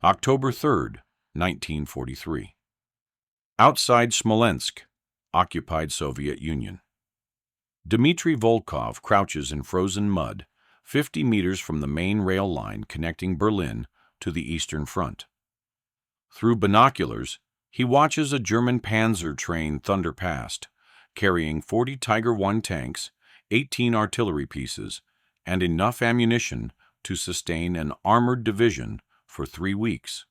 October 3rd, 1943. Outside Smolensk, occupied Soviet Union. Dmitri Volkov crouches in frozen mud 50 meters from the main rail line connecting Berlin to the Eastern Front. Through binoculars, he watches a German Panzer train thunder past, carrying 40 Tiger I tanks, 18 artillery pieces, and enough ammunition to sustain an armored division for 3 weeks.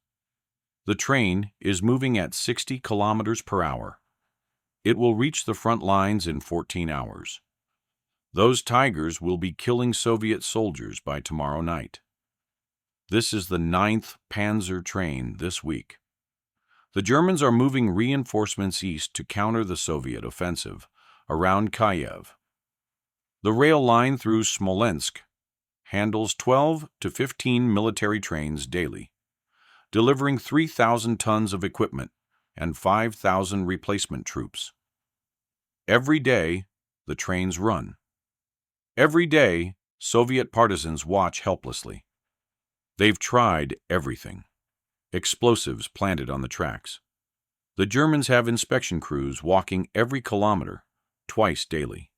The train is moving at 60 kilometers per hour. It will reach the front lines in 14 hours. Those Tigers will be killing Soviet soldiers by tomorrow night. This is the 9th Panzer train this week. The Germans are moving reinforcements east to counter the Soviet offensive around Kiev. The rail line through Smolensk handles 12 to 15 military trains daily, delivering 3,000 tons of equipment and 5,000 replacement troops. Every day, the trains run. Every day, Soviet partisans watch helplessly. They've tried everything. Explosives planted on the tracks. The Germans have inspection crews walking every kilometer, twice daily.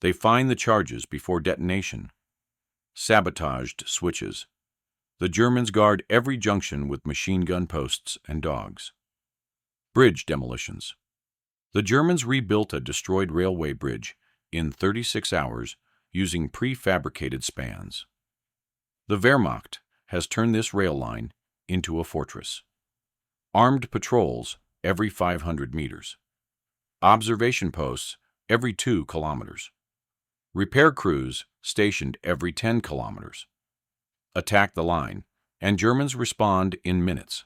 They find the charges before detonation. Sabotaged switches. The Germans guard every junction with machine gun posts and dogs. Bridge demolitions. The Germans rebuilt a destroyed railway bridge in 36 hours using prefabricated spans. The Wehrmacht has turned this rail line into a fortress. Armed patrols every 500 meters. Observation posts every 2 kilometers. Repair crews stationed every 10 kilometers. Attack the line, and Germans respond in minutes.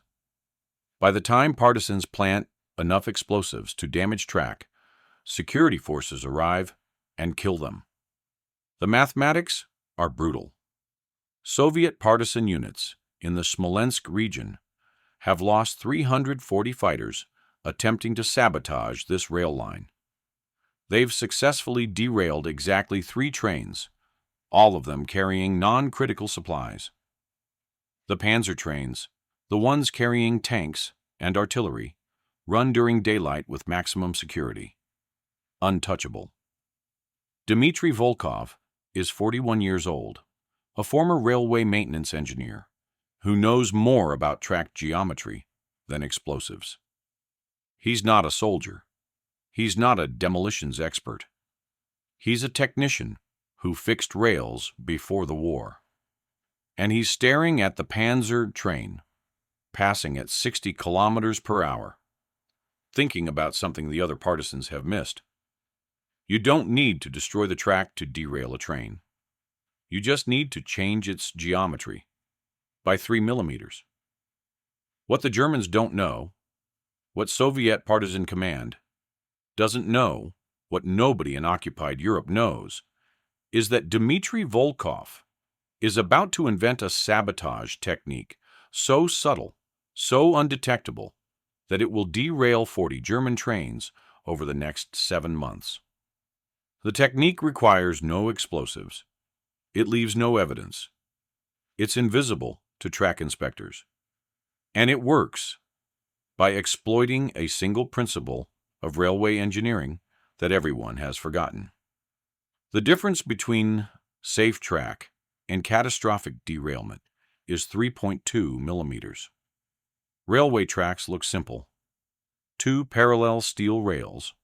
By the time partisans plant enough explosives to damage track, security forces arrive and kill them. The mathematics are brutal. Soviet partisan units in the Smolensk region have lost 340 fighters attempting to sabotage this rail line. They've successfully derailed exactly 3 trains, all of them carrying non-critical supplies. The Panzer trains, the ones carrying tanks and artillery, run during daylight with maximum security. Untouchable. Dmitri Volkov is 41 years old, a former railway maintenance engineer who knows more about track geometry than explosives. He's not a soldier. He's not a demolitions expert. He's a technician who fixed rails before the war. And he's staring at the Panzer train, passing at 60 kilometers per hour, thinking about something the other partisans have missed. You don't need to destroy the track to derail a train. You just need to change its geometry by 3 millimeters. What the Germans don't know, what Soviet partisan command doesn't know, what nobody in occupied Europe knows, is that Dmitri Volkov is about to invent a sabotage technique so subtle, so undetectable, that it will derail 40 German trains over the next 7 months. The technique requires no explosives. It leaves no evidence. It's invisible to track inspectors. And it works by exploiting a single principle of railway engineering that everyone has forgotten. The difference between safe track and catastrophic derailment is 3.2 millimeters. Railway tracks look simple. 2 parallel steel rails,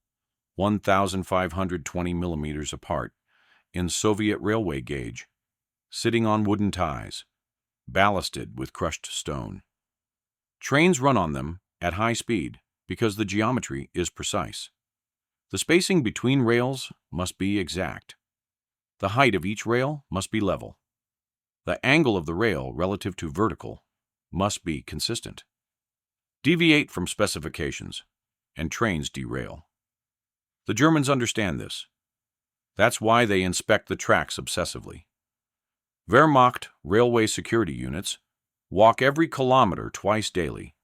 1,520 millimeters apart, in Soviet railway gauge, sitting on wooden ties, ballasted with crushed stone. Trains run on them at high speed because the geometry is precise. The spacing between rails must be exact. The height of each rail must be level. The angle of the rail relative to vertical must be consistent. Deviate from specifications, and trains derail. The Germans understand this. That's why they inspect the tracks obsessively. Wehrmacht railway security units walk every kilometer twice daily,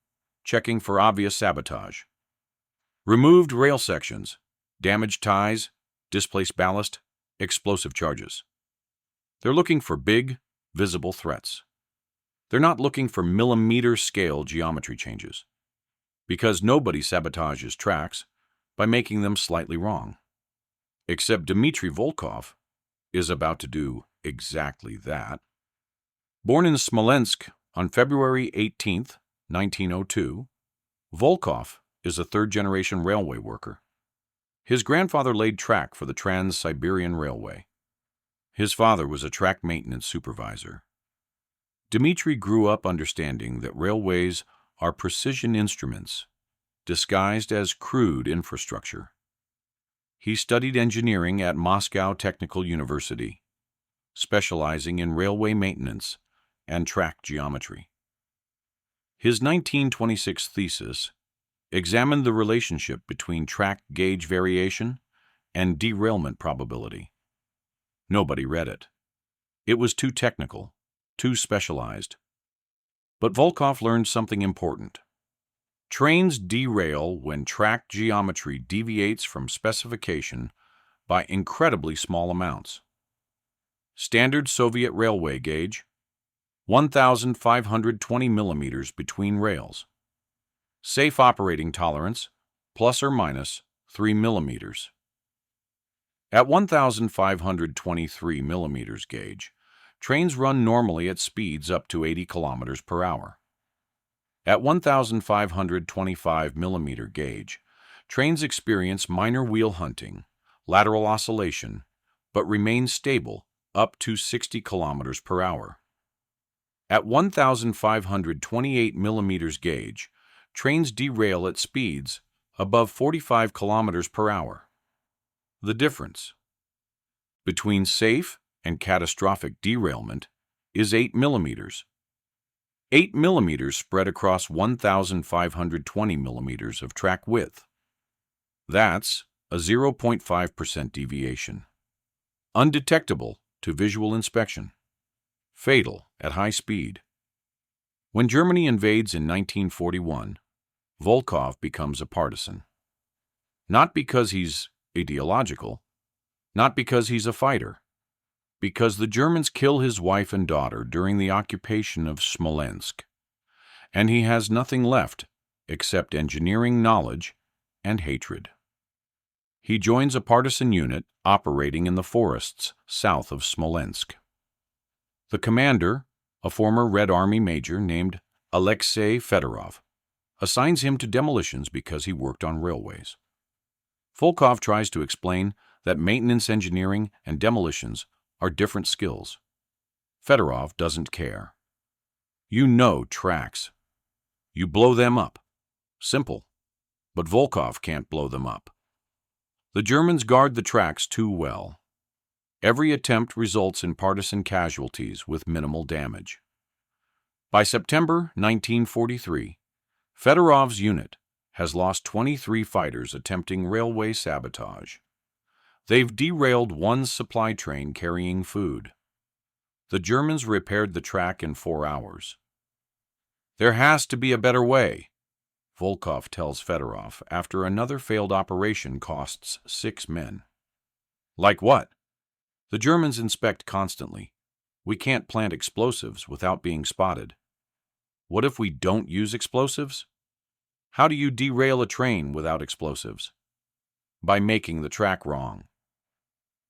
checking for obvious sabotage. Removed rail sections, damaged ties, displaced ballast, explosive charges. They're looking for big, visible threats. They're not looking for millimeter-scale geometry changes, because nobody sabotages tracks by making them slightly wrong. Except Dmitri Volkov is about to do exactly that. Born in Smolensk on February 18, 1902, Volkov is a third-generation railway worker. His grandfather laid track for the Trans-Siberian Railway. His father was a track maintenance supervisor. Dmitri grew up understanding that railways are precision instruments, disguised as crude infrastructure. He studied engineering at Moscow Technical University, specializing in railway maintenance and track geometry. His 1926 thesis examined the relationship between track gauge variation and derailment probability. Nobody read it. It was too technical, too specialized. But Volkov learned something important. Trains derail when track geometry deviates from specification by incredibly small amounts. Standard Soviet railway gauge, 1,520 millimeters between rails. Safe operating tolerance, plus or minus 3 millimeters. At 1,523 millimeters gauge, trains run normally at speeds up to 80 kilometers per hour. At 1,525 millimeter gauge, trains experience minor wheel hunting, lateral oscillation, but remain stable up to 60 kilometers per hour. At 1,528 millimeters gauge, trains derail at speeds above 45 kilometers per hour. The difference between safe and catastrophic derailment is 8 millimeters. 8 millimeters spread across 1,520 millimeters of track width. That's a 0.5% deviation. Undetectable to visual inspection. Fatal at high speed. When Germany invades in 1941, Volkov becomes a partisan. Not because he's ideological, not because he's a fighter, because the Germans kill his wife and daughter during the occupation of Smolensk, and he has nothing left except engineering knowledge and hatred. He joins a partisan unit operating in the forests south of Smolensk. The commander, a former Red Army major named Alexei Fedorov, assigns him to demolitions because he worked on railways. Volkov tries to explain that maintenance engineering and demolitions are different skills. Fedorov doesn't care. You know tracks. You blow them up. Simple. But Volkov can't blow them up. The Germans guard the tracks too well. Every attempt results in partisan casualties with minimal damage. By September 1943, Fedorov's unit has lost 23 fighters attempting railway sabotage. They've derailed one supply train carrying food. The Germans repaired the track in 4 hours. There has to be a better way, Volkov tells Fedorov after another failed operation costs 6 men. Like what? The Germans inspect constantly. We can't plant explosives without being spotted. What if we don't use explosives? How do you derail a train without explosives? By making the track wrong.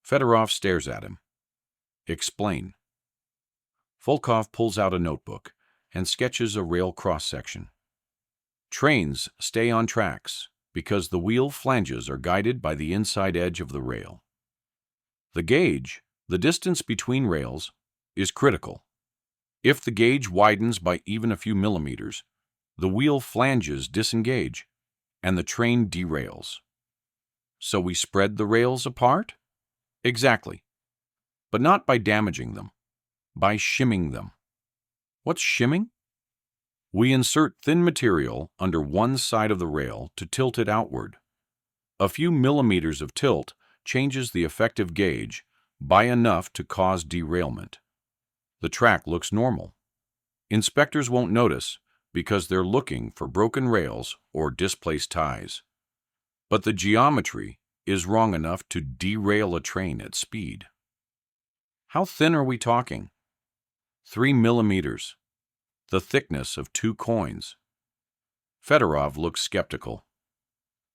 Fedorov stares at him. Explain. Volkov pulls out a notebook and sketches a rail cross-section. Trains stay on tracks because the wheel flanges are guided by the inside edge of the rail. The gauge, the distance between rails, is critical. If the gauge widens by even a few millimeters, the wheel flanges disengage and the train derails. So we spread the rails apart? Exactly. But not by damaging them, by shimming them. What's shimming? We insert thin material under one side of the rail to tilt it outward. A few millimeters of tilt changes the effective gauge by enough to cause derailment. The track looks normal. Inspectors won't notice because they're looking for broken rails or displaced ties. But the geometry is wrong enough to derail a train at speed. How thin are we talking? 3 millimeters. the thickness of 2 coins. Fedorov looks skeptical.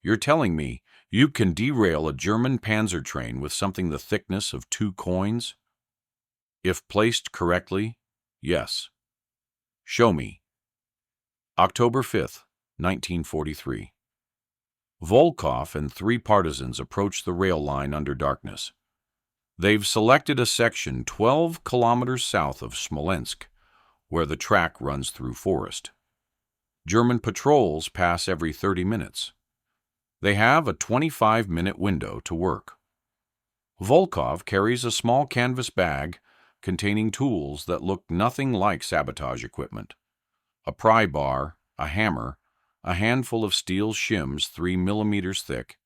You're telling me you can derail a German Panzer train with something the thickness of 2 coins? If placed correctly, yes. Show me. October 5th, 1943. Volkov and 3 partisans approach the rail line under darkness. They've selected a section 12 kilometers south of Smolensk, where the track runs through forest. German patrols pass every 30 minutes. They have a 25-minute window to work. Volkov carries a small canvas bag containing tools that look nothing like sabotage equipment: a pry bar, a hammer, a handful of steel shims 3 millimeters thick,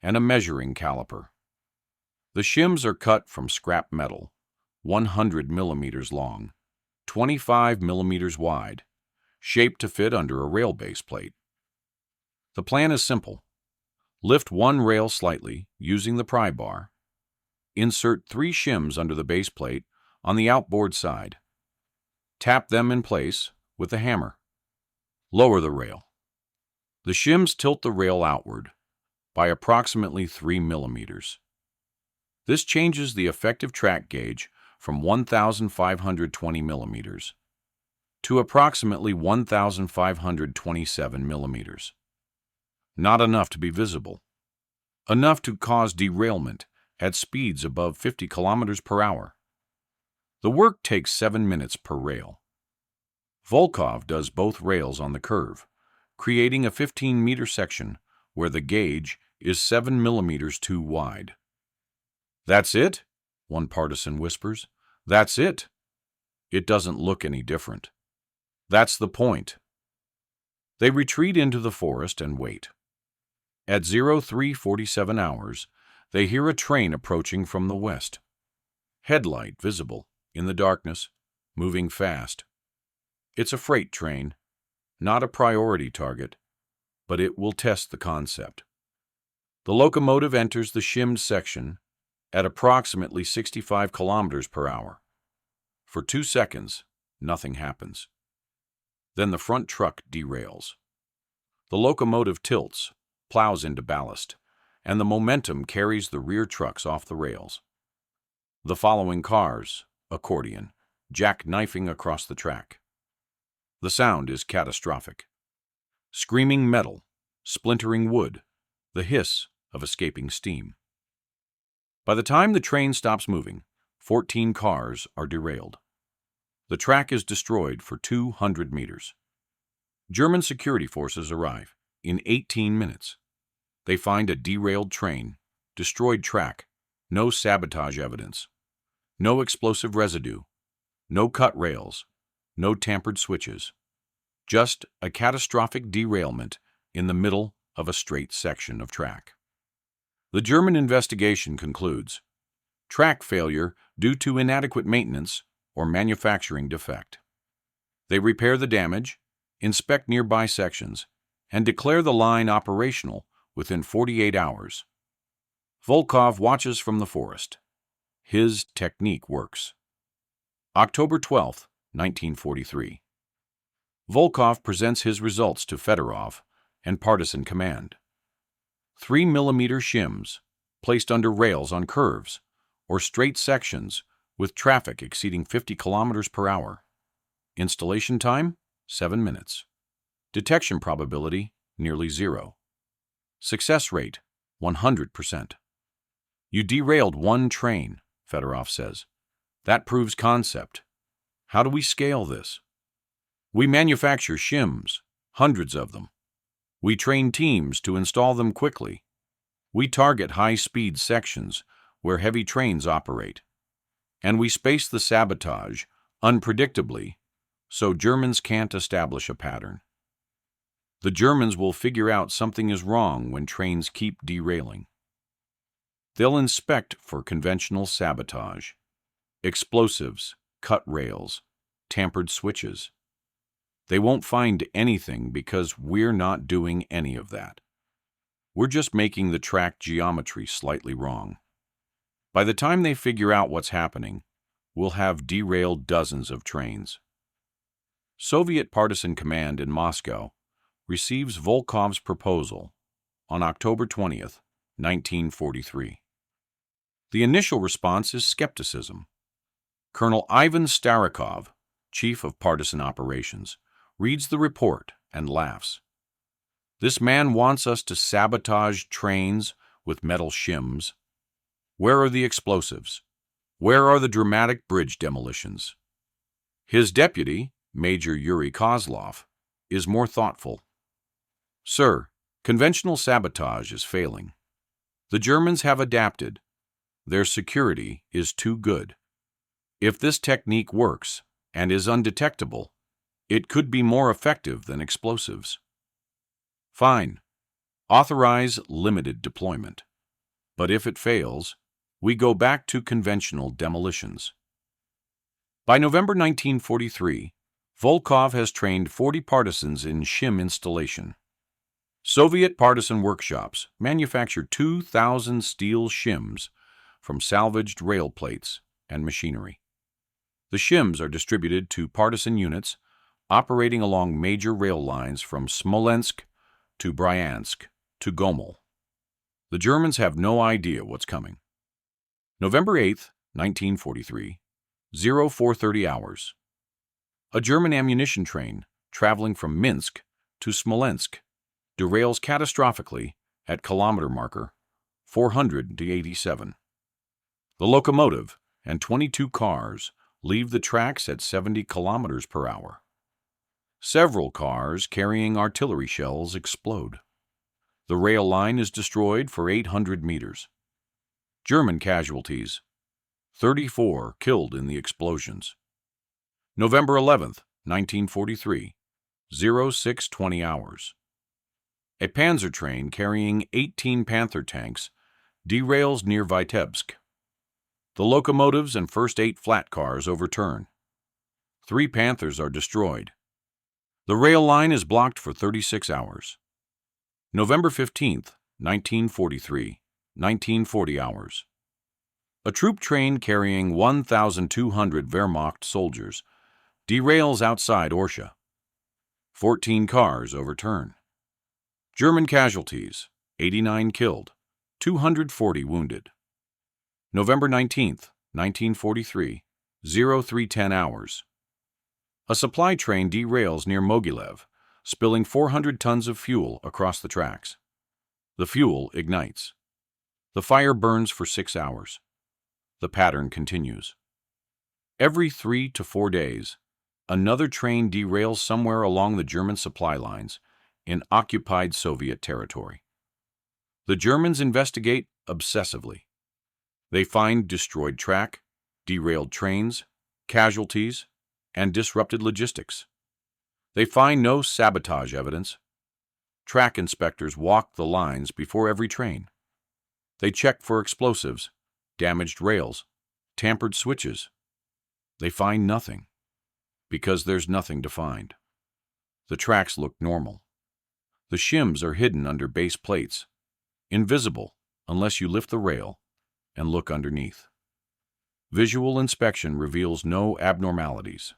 and a measuring caliper. The shims are cut from scrap metal, 100 millimeters long, 25 millimeters wide, shaped to fit under a rail base plate. The plan is simple. Lift one rail slightly using the pry bar. Insert 3 shims under the base plate on the outboard side. Tap them in place with the hammer. Lower the rail. The shims tilt the rail outward by approximately 3 millimeters. This changes the effective track gauge from 1,520 millimeters to approximately 1,527 millimeters. Not enough to be visible. Enough to cause derailment at speeds above 50 kilometers per hour. The work takes 7 minutes per rail. Volkov does both rails on the curve, creating a 15-meter section where the gauge is 7 millimeters too wide. "That's it?" one partisan whispers. "That's it." It doesn't look any different. That's the point. They retreat into the forest and wait. At 03:47 hours, they hear a train approaching from the west. Headlight visible in the darkness, moving fast. It's a freight train, not a priority target, but it will test the concept. The locomotive enters the shimmed section at approximately 65 kilometers per hour. For 2 seconds, nothing happens. Then the front truck derails. The locomotive tilts, plows into ballast, and the momentum carries the rear trucks off the rails. The following cars, accordion, jackknifing across the track. The sound is catastrophic. Screaming metal, splintering wood, the hiss of escaping steam. By the time the train stops moving, 14 cars are derailed. The track is destroyed for 200 meters. German security forces arrive in 18 minutes. They find a derailed train, destroyed track, no sabotage evidence, no explosive residue, no cut rails, no tampered switches. Just a catastrophic derailment in the middle of a straight section of track. The German investigation concludes: track failure due to inadequate maintenance or manufacturing defect. They repair the damage, inspect nearby sections, and declare the line operational within 48 hours. Volkov watches from the forest. His technique works. October 12, 1943. Volkov presents his results to Fedorov and Partisan command. 3 millimeter shims, placed under rails on curves, or straight sections with traffic exceeding 50 kilometers per hour. Installation time, 7 minutes. Detection probability, nearly 0. Success rate, 100%. You derailed one train, Fedorov says. That proves concept. How do we scale this? We manufacture shims, hundreds of them. We train teams to install them quickly. We target high-speed sections where heavy trains operate. And we space the sabotage unpredictably so Germans can't establish a pattern. The Germans will figure out something is wrong when trains keep derailing. They'll inspect for conventional sabotage, explosives, cut rails, tampered switches. They won't find anything because we're not doing any of that. We're just making the track geometry slightly wrong. By the time they figure out what's happening, we'll have derailed dozens of trains. Soviet Partisan Command in Moscow receives Volkov's proposal on October 20th, 1943. The initial response is skepticism. Colonel Ivan Starikov, chief of partisan operations, reads the report and laughs. This man wants us to sabotage trains with metal shims. Where are the explosives? Where are the dramatic bridge demolitions? His deputy, Major Yuri Kozlov, is more thoughtful. Sir, conventional sabotage is failing. The Germans have adapted. Their security is too good. If this technique works and is undetectable, it could be more effective than explosives. Fine. Authorize limited deployment. But if it fails, we go back to conventional demolitions. By November 1943, Volkov has trained 40 partisans in Shim installation. Soviet partisan workshops manufacture 2,000 steel shims from salvaged rail plates and machinery. The shims are distributed to partisan units operating along major rail lines from Smolensk to Bryansk to Gomel. The Germans have no idea what's coming. November 8, 1943, 0430 hours. A German ammunition train traveling from Minsk to Smolensk derails catastrophically at kilometer marker 487. The locomotive and 22 cars leave the tracks at 70 kilometers per hour. Several cars carrying artillery shells explode. The rail line is destroyed for 800 meters. German casualties: 34 killed in the explosions. November 11, 1943, 0620 hours. A Panzer train carrying 18 Panther tanks derails near Vitebsk. The locomotives and first 8 flat cars overturn. 3 Panthers are destroyed. The rail line is blocked for 36 hours. November 15, 1943, 1940 hours. A troop train carrying 1,200 Wehrmacht soldiers derails outside Orsha. 14 cars overturn. German casualties: 89 killed, 240 wounded. November 19, 1943, 0310 hours. A supply train derails near Mogilev, spilling 400 tons of fuel across the tracks. The fuel ignites. The fire burns for 6 hours. The pattern continues. Every 3 to 4 days, another train derails somewhere along the German supply lines in occupied Soviet territory. The Germans investigate obsessively. They find destroyed track, derailed trains, casualties, and disrupted logistics. They find no sabotage evidence. Track inspectors walk the lines before every train. They check for explosives, damaged rails, tampered switches. They find nothing, because there's nothing to find. The tracks look normal. The shims are hidden under base plates, invisible unless you lift the rail and look underneath. Visual inspection reveals no abnormalities.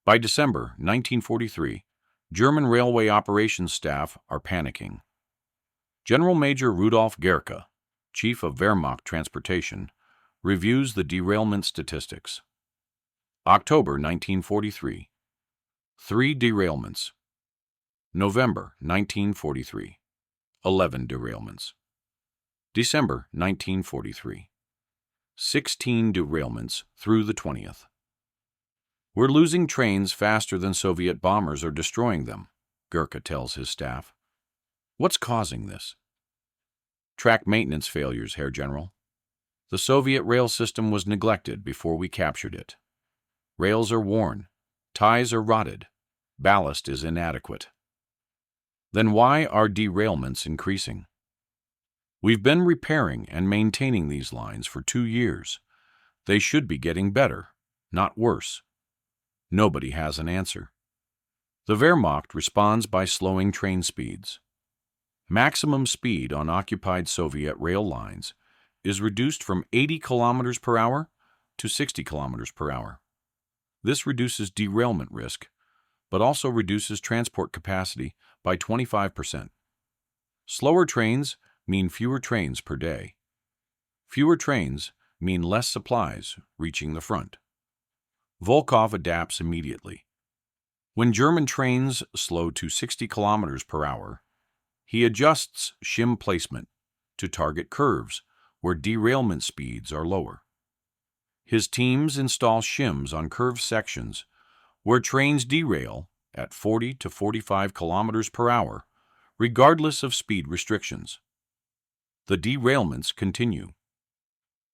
By December 1943, German railway operations staff are panicking. General Major Rudolf Gerke, Chief of Wehrmacht Transportation, reviews the derailment statistics. October 1943, 3 derailments. November 1943, 11 derailments. December 1943, 16 derailments through the 20th. We're losing trains faster than Soviet bombers are destroying them, Gerke tells his staff. What's causing this? Track maintenance failures, Herr General. The Soviet rail system was neglected before we captured it. Rails are worn, ties are rotted, ballast is inadequate. Then why are derailments increasing? We've been repairing and maintaining these lines for 2 years. They should be getting better, not worse. Nobody has an answer. The Wehrmacht responds by slowing train speeds. Maximum speed on occupied Soviet rail lines is reduced from 80 kilometers per hour to 60 kilometers per hour. This reduces derailment risk but also reduces transport capacity by 25%. Slower trains mean fewer trains per day. Fewer trains mean less supplies reaching the front. Volkov adapts immediately. When German trains slow to 60 kilometers per hour, he adjusts shim placement to target curves where derailment speeds are lower. His teams install shims on curved sections where trains derail at 40 to 45 kilometers per hour, regardless of speed restrictions. The derailments continue.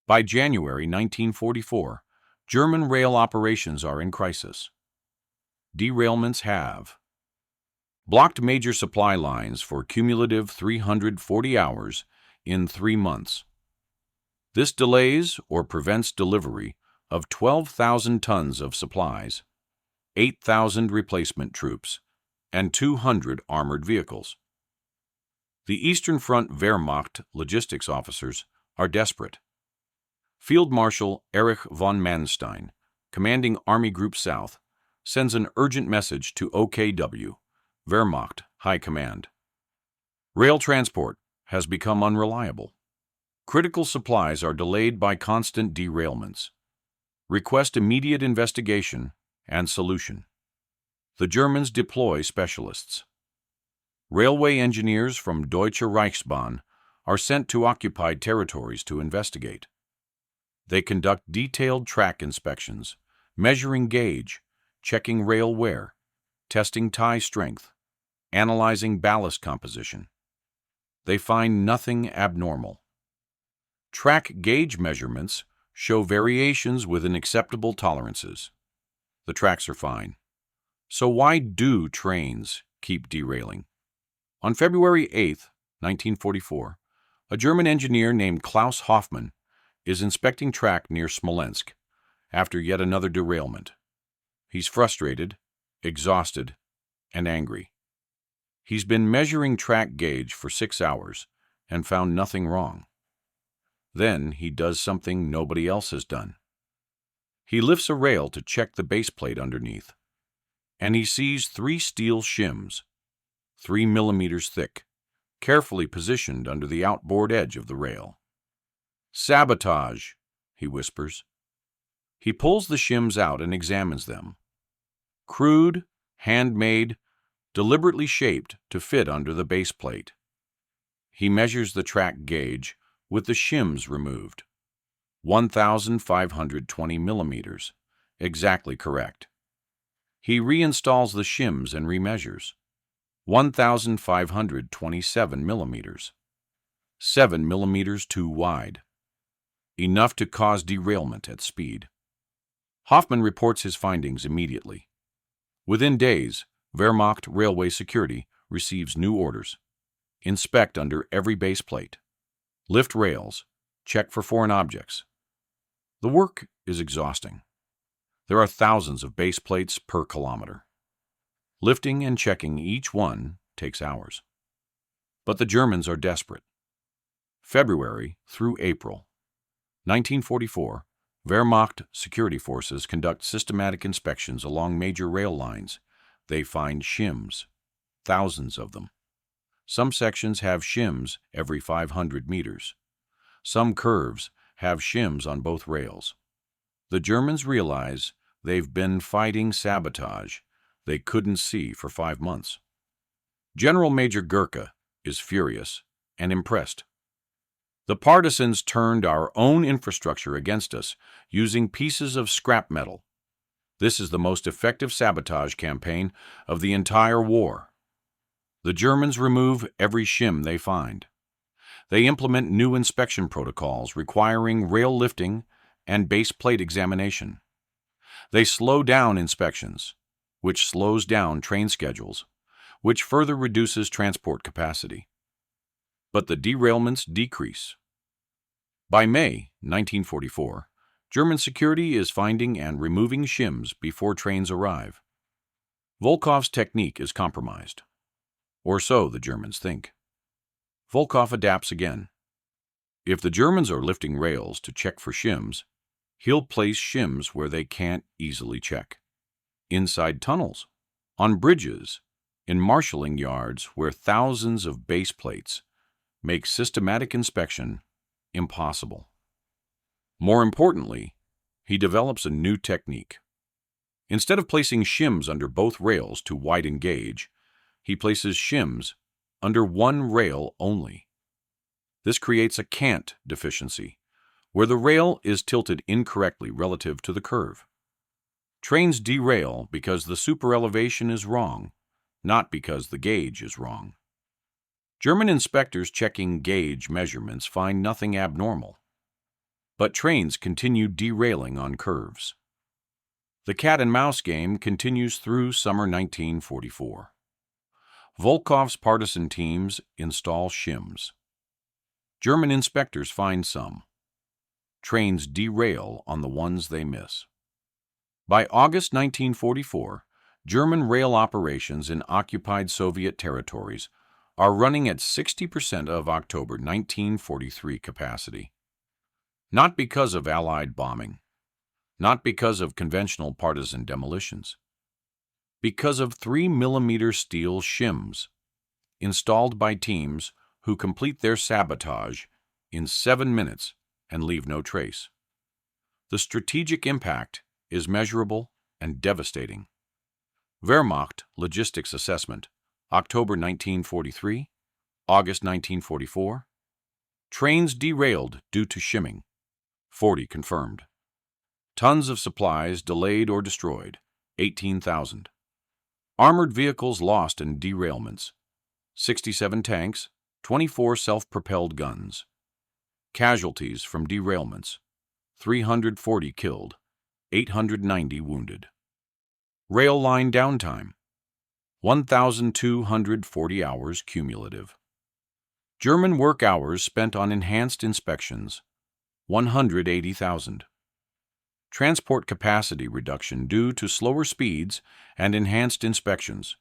By January 1944, German rail operations are in crisis. Derailments have blocked major supply lines for cumulative 340 hours in 3 months. This delays or prevents delivery of 12,000 tons of supplies, 8,000 replacement troops, and 200 armored vehicles. The Eastern Front Wehrmacht logistics officers are desperate. Field Marshal Erich von Manstein, commanding Army Group South, sends an urgent message to OKW, Wehrmacht High Command. Rail transport has become unreliable. Critical supplies are delayed by constant derailments. Request immediate investigation and solution. The Germans deploy specialists. Railway engineers from Deutsche Reichsbahn are sent to occupied territories to investigate. They conduct detailed track inspections, measuring gauge, checking rail wear, testing tie strength, analyzing ballast composition. They find nothing abnormal. Track gauge measurements show variations within acceptable tolerances. The tracks are fine. So why do trains keep derailing? On February 8, 1944, a German engineer named Klaus Hoffmann is inspecting track near Smolensk after yet another derailment. He's frustrated, exhausted, and angry. He's been measuring track gauge for 6 hours and found nothing wrong. Then he does something nobody else has done. He lifts a rail to check the base plate underneath, and he sees 3 steel shims, 3 millimeters thick, carefully positioned under the outboard edge of the rail. "Sabotage," he whispers. He pulls the shims out and examines them. Crude, handmade, deliberately shaped to fit under the base plate. He measures the track gauge with the shims removed. 1,520 millimeters, exactly correct. He reinstalls the shims and remeasures. 1,527 millimeters. 7 millimeters too wide. Enough to cause derailment at speed. Hoffmann reports his findings immediately. Within days, Wehrmacht Railway Security receives new orders. Inspect under every base plate. Lift rails. Check for foreign objects. The work is exhausting. There are thousands of base plates per kilometer. Lifting and checking each one takes hours. But the Germans are desperate. February through April 1944, Wehrmacht security forces conduct systematic inspections along major rail lines. They find shims, thousands of them. Some sections have shims every 500 meters. Some curves have shims on both rails. The Germans realize they've been fighting sabotage they couldn't see for 5 months. General Major Gurka is furious and impressed. "The partisans turned our own infrastructure against us using pieces of scrap metal. This is the most effective sabotage campaign of the entire war. The Germans remove every shim they find. They implement new inspection protocols requiring rail lifting and base plate examination. They slow down inspections, which slows down train schedules, which further reduces transport capacity. But the derailments decrease. By May 1944, German security is finding and removing shims before trains arrive. Volkov's technique is compromised. Or so the Germans think. Volkov adapts again. If the Germans are lifting rails to check for shims, he'll place shims where they can't easily check. Inside tunnels On bridges, in marshalling yards where thousands of base plates make systematic inspection impossible. More importantly, he develops a new technique. Instead of placing shims under both rails to widen gauge, he places shims under one rail only. This creates a cant deficiency, where the rail is tilted incorrectly relative to the curve. Trains derail because the superelevation is wrong, not because the gauge is wrong. German inspectors checking gauge measurements find nothing abnormal, but trains continue derailing on curves. The cat-and-mouse game continues through summer 1944. Volkov's partisan teams install shims. German inspectors find some. Trains derail on the ones they miss. By August 1944, German rail operations in occupied Soviet territories are running at 60% of October 1943 capacity. Not because of Allied bombing, not because of conventional partisan demolitions, because of 3mm steel shims, installed by teams who complete their sabotage in 7 minutes and leave no trace. The strategic impact is measurable and devastating. Wehrmacht Logistics Assessment, October 1943, August 1944. Trains derailed due to shimming, 40 confirmed. Tons of supplies delayed or destroyed, 18,000. Armored vehicles lost in derailments, 67 tanks, 24 self-propelled guns. Casualties from derailments, 340 killed, 890 wounded. Rail line downtime, 1,240 hours cumulative. German work hours spent on enhanced inspections, 180,000. Transport capacity reduction due to slower speeds and enhanced inspections,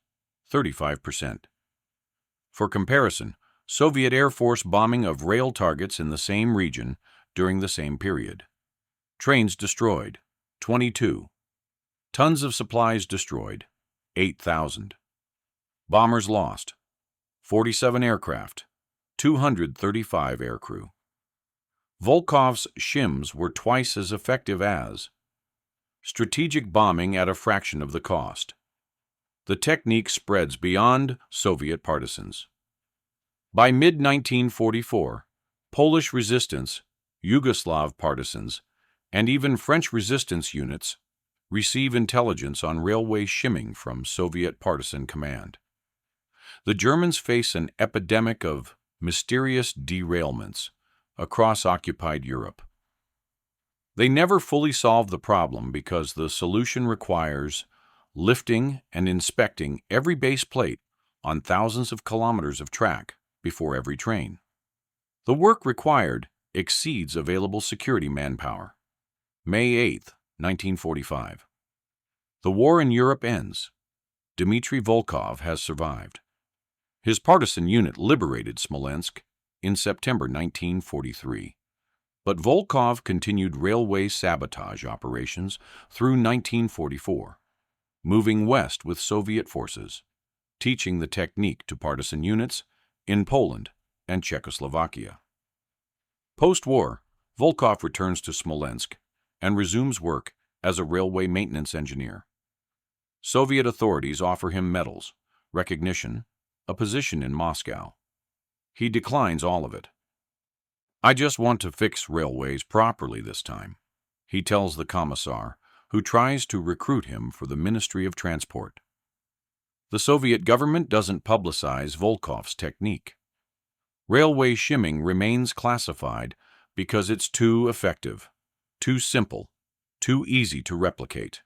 35%. For comparison, Soviet Air Force bombing of rail targets in the same region during the same period. Trains destroyed, 22. Tons of supplies destroyed, 8,000. Bombers lost, 47 aircraft, 235 aircrew. Volkov's shims were twice as effective as strategic bombing at a fraction of the cost. The technique spreads beyond Soviet partisans. By mid-1944, Polish resistance, Yugoslav partisans, and even French resistance units receive intelligence on railway shimming from Soviet partisan command. The Germans face an epidemic of mysterious derailments across occupied Europe. They never fully solve the problem because the solution requires lifting and inspecting every base plate on thousands of kilometers of track before every train. The work required exceeds available security manpower. May 8, 1945. The war in Europe ends. Dmitri Volkov has survived. His partisan unit liberated Smolensk in September 1943, but Volkov continued railway sabotage operations through 1944, moving west with Soviet forces, teaching the technique to partisan units in Poland and Czechoslovakia. Post-war, Volkov returns to Smolensk and resumes work as a railway maintenance engineer. Soviet authorities offer him medals, recognition, a position in Moscow. He declines all of it. "I just want to fix railways properly this time," he tells the commissar, who tries to recruit him for the Ministry of Transport. The Soviet government doesn't publicize Volkov's technique. Railway shimming remains classified because it's too effective, too simple, too easy to replicate.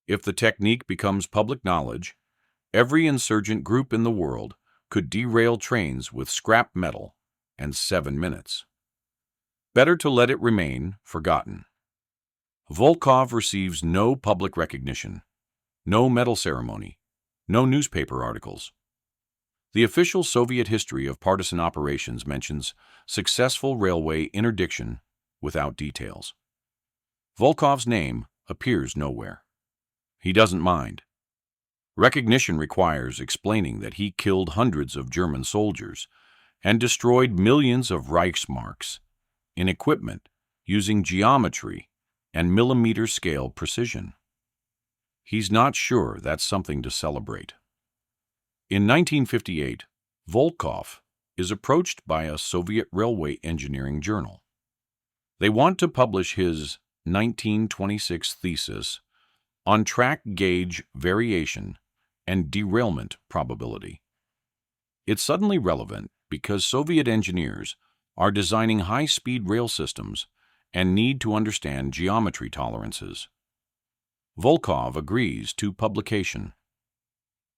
If the technique becomes public knowledge, every insurgent group in the world could derail trains with scrap metal and 7 minutes. Better to let it remain forgotten. Volkov receives no public recognition, no medal ceremony, no newspaper articles. The official Soviet history of partisan operations mentions successful railway interdiction without details. Volkov's name appears nowhere. He doesn't mind. Recognition requires explaining that he killed hundreds of German soldiers and destroyed millions of Reichsmarks in equipment using geometry and millimeter-scale precision. He's not sure that's something to celebrate. In 1958, Volkov is approached by a Soviet railway engineering journal. They want to publish his 1926 thesis on track gauge variation and derailment probability. It's suddenly relevant because Soviet engineers are designing high-speed rail systems and need to understand geometry tolerances. Volkov agrees to publication.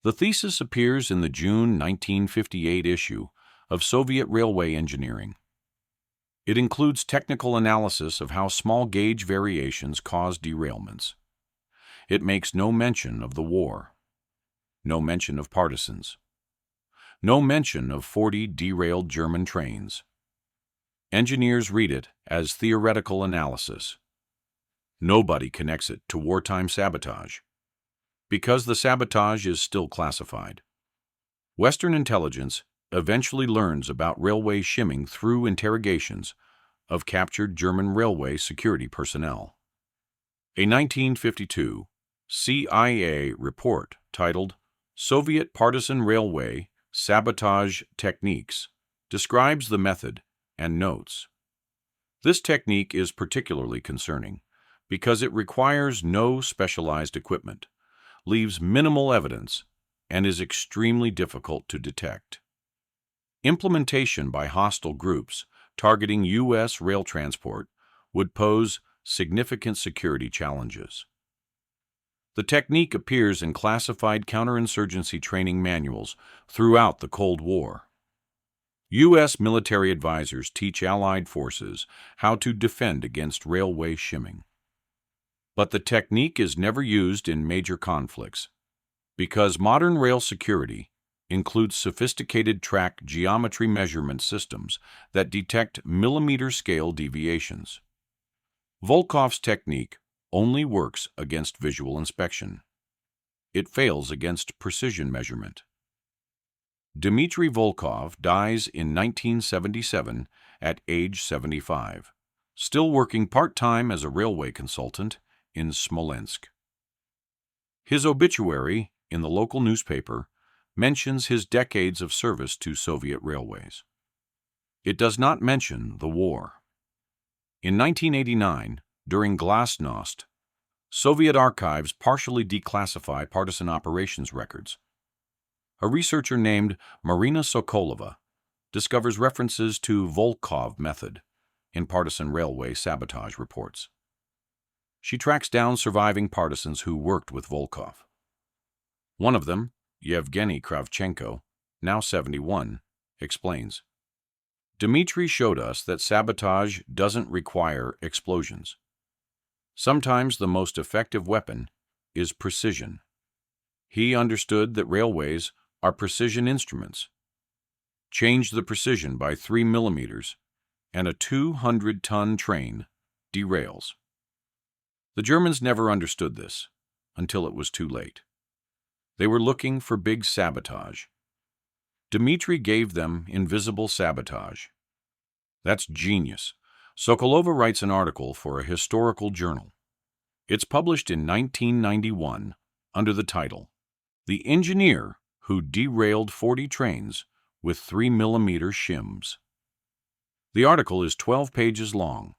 The thesis appears in the June 1958 issue of Soviet Railway Engineering. It includes technical analysis of how small gauge variations cause derailments. It makes no mention of the war, no mention of partisans, no mention of 40 derailed German trains. Engineers read it as theoretical analysis. Nobody connects it to wartime sabotage, because the sabotage is still classified. Western intelligence eventually learns about railway shimming through interrogations of captured German railway security personnel. A 1952 CIA report titled Soviet Partisan Railway Sabotage Techniques describes the method and notes. This technique is particularly concerning because it requires no specialized equipment, leaves minimal evidence, and is extremely difficult to detect. Implementation by hostile groups targeting U.S. rail transport would pose significant security challenges. The technique appears in classified counterinsurgency training manuals throughout the Cold War. U.S. military advisors teach Allied forces how to defend against railway shimming. But the technique is never used in major conflicts because modern rail security includes sophisticated track geometry measurement systems that detect millimeter-scale deviations. Volkov's technique only works against visual inspection. It fails against precision measurement. Dmitri Volkov dies in 1977 at age 75, still working part-time as a railway consultant in Smolensk. His obituary in the local newspaper mentions his decades of service to Soviet railways. It does not mention the war. In 1989, during Glasnost, Soviet archives partially declassify partisan operations records. A researcher named Marina Sokolova discovers references to Volkov method in partisan railway sabotage reports. She tracks down surviving partisans who worked with Volkov. One of them, Yevgeny Kravchenko, now 71, explains, "Dmitri showed us that sabotage doesn't require explosions. Sometimes the most effective weapon is precision. He understood that railways are precision instruments. Change the precision by 3 millimeters, and a 200-ton train derails." The Germans never understood this until it was too late. They were looking for big sabotage. Dmitri gave them invisible sabotage. That's genius. Sokolova writes an article for a historical journal. It's published in 1991 under the title, "The Engineer Who Derailed 40 Trains with 3 millimeter Shims." The article is 12 pages long.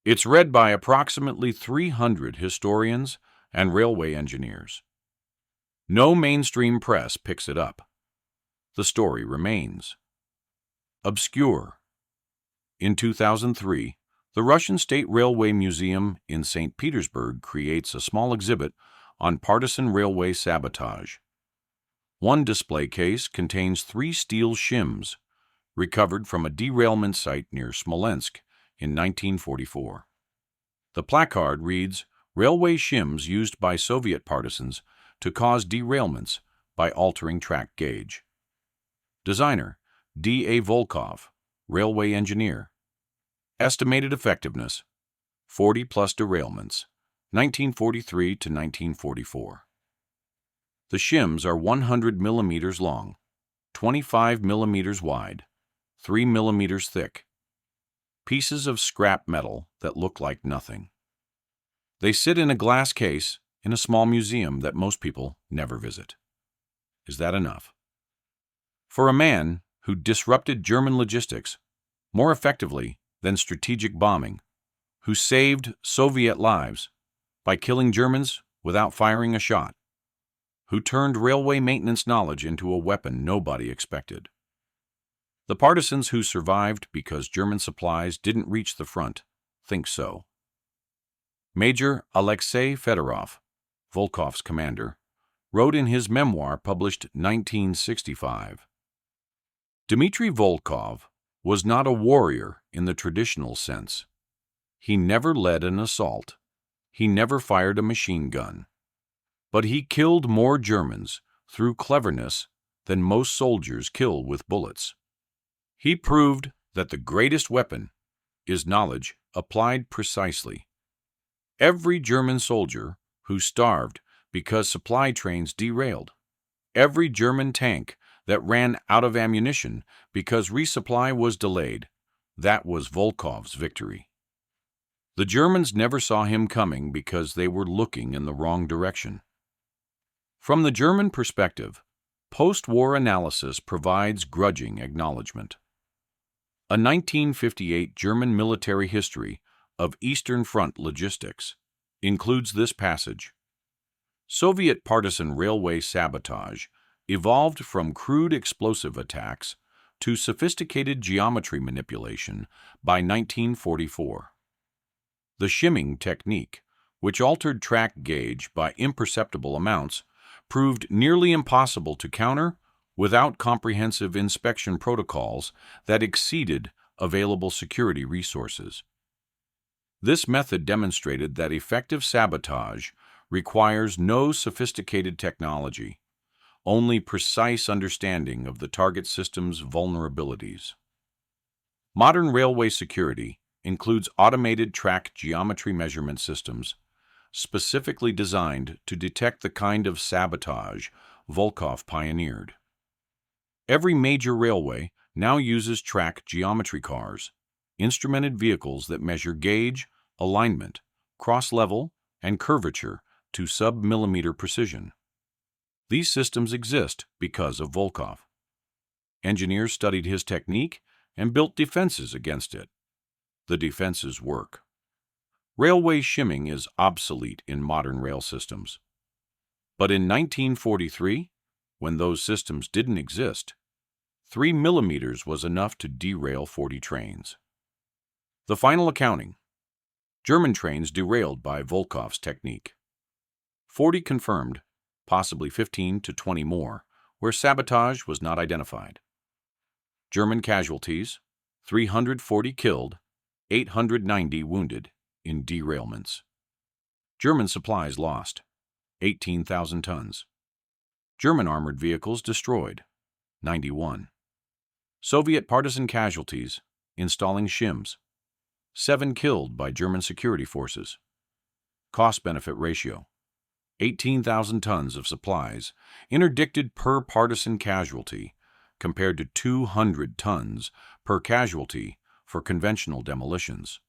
It's read by approximately 300 historians and railway engineers. No mainstream press picks it up. The story remains obscure. In 2003, the Russian State Railway Museum in St. Petersburg creates a small exhibit on partisan railway sabotage. One display case contains 3 steel shims recovered from a derailment site near Smolensk in 1944. The placard reads, "Railway shims used by Soviet partisans to cause derailments by altering track gauge." Designer, D.A. Volkov, railway engineer. Estimated effectiveness, 40 plus derailments, 1943 to 1944. The shims are 100 millimeters long, 25 millimeters wide, 3 millimeters thick. Pieces of scrap metal that look like nothing. They sit in a glass case in a small museum that most people never visit. Is that enough? For a man who disrupted German logistics more effectively than strategic bombing, who saved Soviet lives by killing Germans without firing a shot, who turned railway maintenance knowledge into a weapon nobody expected. The partisans who survived because German supplies didn't reach the front think so. Major Alexei Fedorov, Volkov's commander, wrote in his memoir published 1965, Dmitri Volkov was not a warrior in the traditional sense. He never led an assault. He never fired a machine gun. But he killed more Germans through cleverness than most soldiers kill with bullets. He proved that the greatest weapon is knowledge applied precisely. Every German soldier who starved because supply trains derailed, every German tank that ran out of ammunition because resupply was delayed, that was Volkov's victory. The Germans never saw him coming because they were looking in the wrong direction. From the German perspective, post-war analysis provides grudging acknowledgement. A 1958 German military history of Eastern Front logistics includes this passage. Soviet partisan railway sabotage evolved from crude explosive attacks to sophisticated geometry manipulation by 1944. The shimming technique, which altered track gauge by imperceptible amounts, proved nearly impossible to counter without comprehensive inspection protocols that exceeded available security resources. This method demonstrated that effective sabotage requires no sophisticated technology, only precise understanding of the target system's vulnerabilities. Modern railway security includes automated track geometry measurement systems specifically designed to detect the kind of sabotage Volkov pioneered. Every major railway now uses track geometry cars, instrumented vehicles that measure gauge, alignment, cross-level, and curvature to sub-millimeter precision. These systems exist because of Volkov. Engineers studied his technique and built defenses against it. The defenses work. Railway shimming is obsolete in modern rail systems. But in 1943, when those systems didn't exist, 3 millimeters was enough to derail 40 trains. The final accounting: German trains derailed by Volkov's technique. 40 confirmed, possibly 15 to 20 more, where sabotage was not identified. German casualties: 340 killed, 890 wounded in derailments. German supplies lost: 18,000 tons. German armored vehicles destroyed: 91. Soviet partisan casualties installing shims: 7 killed by German security forces. Cost-benefit ratio: 18,000 tons of supplies interdicted per partisan casualty compared to 200 tons per casualty for conventional demolitions.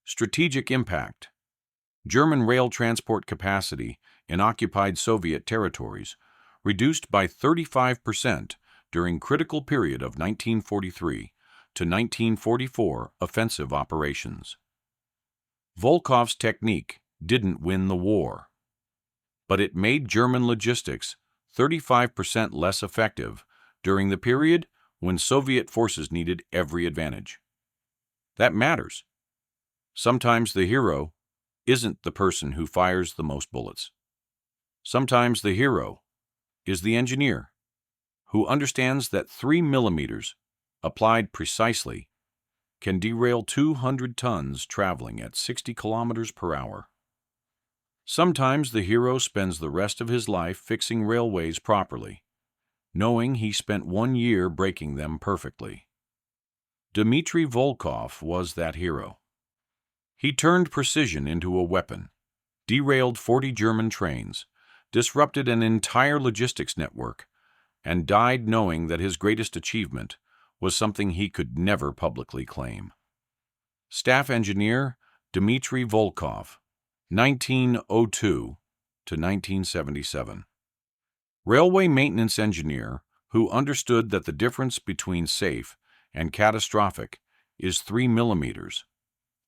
Strategic impact: German rail transport capacity in occupied Soviet territories reduced by 35% during critical period of 1943 to 1944 offensive operations. Volkov's technique didn't win the war, but it made German logistics 35% less effective during the period when Soviet forces needed every advantage. That matters. Sometimes the hero isn't the person who fires the most bullets. Sometimes the hero is the engineer who understands that 3 millimeters applied precisely can derail 200 tons traveling at 60 kilometers per hour. Sometimes the hero spends the rest of his life fixing railways properly, knowing he spent 1 year breaking them perfectly. Dmitri Volkov was that hero. He turned precision into a weapon, derailed 40 German trains, disrupted an entire logistics network, and died knowing that his greatest achievement was something he could never publicly claim. Staff Engineer Dmitri Volkov, 1902 to 1977. Railway maintenance engineer who understood that the difference between safe and catastrophic is 3 millimeters,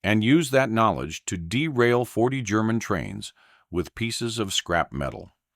and used that knowledge to derail 40 German trains with pieces of scrap metal.